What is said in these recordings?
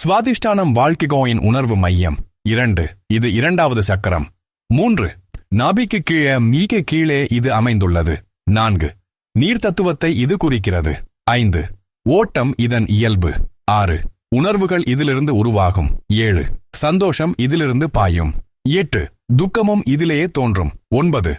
சுவாதிஷ்டானம் வாழ்க்கையின் உணர்வு மையம். 2. இது இரண்டாவது சக்கரம். 3. நாபிக்கு கீழே மிக கீழே இது அமைந்துள்ளது. 4. நீர் தத்துவத்தை இது குறிக்கிறது. 5. ஓட்டம் இதன் இயல்பு. 6. உணர்வுகள் இதிலிருந்து உருவாகும். 7. சந்தோஷம் இதிலிருந்து பாயும். 8. துக்கமும் இதிலேயே தோன்றும். 9.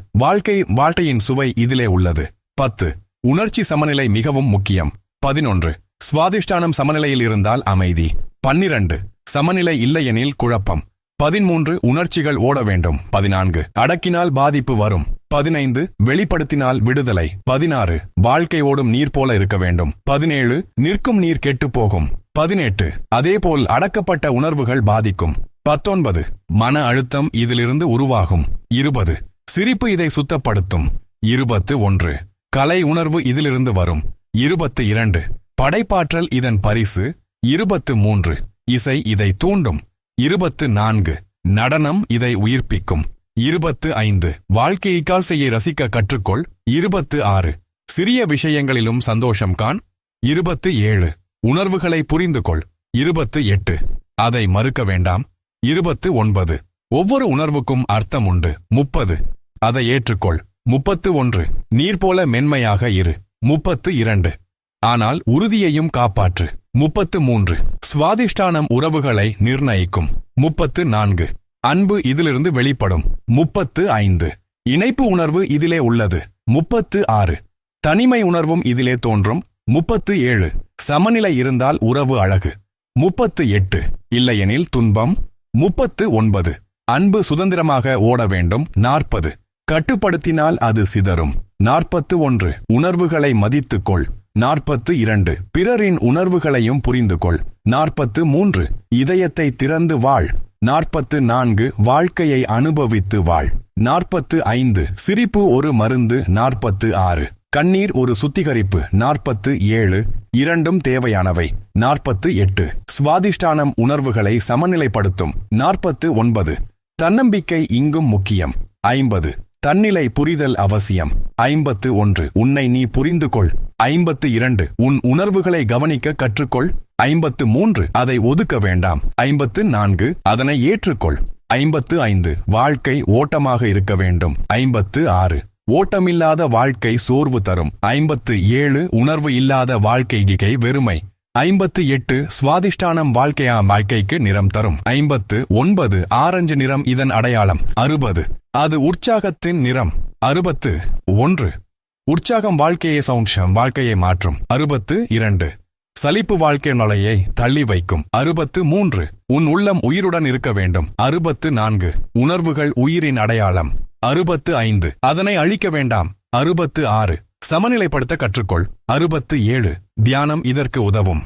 வாழ்க்கையின் சுவை இதிலே உள்ளது. 10. உணர்ச்சி சமநிலை மிகவும் முக்கியம். 11. சுவாதிஷ்டானம் சமநிலையில் இருந்தால் அமைதி. 12. சமநிலை இல்லையெனில் குழப்பம். 13. உணர்ச்சிகள் ஓட வேண்டும். 14. அடக்கினால் பாதிப்பு வரும். 15. வெளிப்படுத்தினால் விடுதலை. 16. வாழ்க்கை ஓடும் நீர் போல இருக்க வேண்டும். 17. நிற்கும் நீர் கெட்டுப் போகும். 18. அதேபோல் அடக்கப்பட்ட உணர்வுகள் பாதிக்கும். 19. மன அழுத்தம் இதிலிருந்து உருவாகும். 20. சிரிப்பு இதை சுத்தப்படுத்தும். 21. கலை உணர்வு இதிலிருந்து வரும். 22. படைப்பாற்றல் இதன் பரிசு. 23. இசை இதை தூண்டும். 24. நடனம் இதை உயிர்ப்பிக்கும். 25. வாழ்க்கைக்கால் செய்ய ரசிக்க கற்றுக்கொள். 26. சிறிய விஷயங்களிலும் சந்தோஷம் காண். 27. உணர்வுகளை புரிந்து கொள். 28. அதை மறுக்க வேண்டாம். 29. ஒவ்வொரு உணர்வுக்கும் அர்த்தம் உண்டு. 30. அதை ஏற்றுக்கொள். 31. நீர் போல மென்மையாக இரு. 32. ஆனால் உறுதியையும் காப்பாற்று. 33. சுவாதிஷ்டானம் உறவுகளை நிர்ணயிக்கும். 34. அன்பு இதிலிருந்து வெளிப்படும். 35. இணைப்பு உணர்வு இதிலே உள்ளது. 36. தனிமை உணர்வும் இதிலே தோன்றும். 37. சமநிலை இருந்தால் உறவு அழகு. 38. இல்லையெனில் துன்பம். 39. அன்பு சுதந்திரமாக ஓட வேண்டும். 40. கட்டுப்படுத்தினால் அது சிதறும். 41. உணர்வுகளை மதித்துக்கொள். 42. பிறரின் உணர்வுகளையும் புரிந்து கொள். 43. இதயத்தை திறந்து வாழ். 44. வாழ்க்கையை அனுபவித்து வாழ். 45. சிரிப்பு ஒரு மருந்து. 46. கண்ணீர் ஒரு சுத்திகரிப்பு. 47. இரண்டும் தேவையானவை. 48. சுவாதிஷ்டானம் உணர்வுகளை சமநிலைப்படுத்தும். 49. தன்னம்பிக்கை இங்கும் முக்கியம். 50. தன்னிலை புரிதல் அவசியம். 51. உன்னை நீ புரிந்து கொள். 52. உன் உணர்வுகளை கவனிக்க கற்றுக்கொள். 53. அதை ஒதுக்க வேண்டாம். 54. அதனை ஏற்றுக்கொள். 55. வாழ்க்கை ஓட்டமாக இருக்க வேண்டும். 56. ஓட்டமில்லாத வாழ்க்கை சோர்வு தரும். 57. உணர்வு இல்லாத வாழ்க்கை வெறுமை. 58. சுவாதிஷ்டானம் வாழ்க்கைக்கு நிறம் தரும். 59. ஆரஞ்சு நிறம் இதன் அடையாளம். 60. அது உற்சாகத்தின் நிறம். 61. உற்சாகம் வாழ்க்கையை மாற்றும். 62. சலிப்பு வாழ்க்கை நுழையை தள்ளி வைக்கும். 63. உன் உள்ளம் உயிருடன் இருக்க வேண்டும். 64. உணர்வுகள் உயிரின் அடையாளம். 65. அதனை அழிக்க வேண்டாம். 66. சமநிலைப்படுத்த கற்றுக்கொள். 67. தியானம் இதற்கு உதவும்.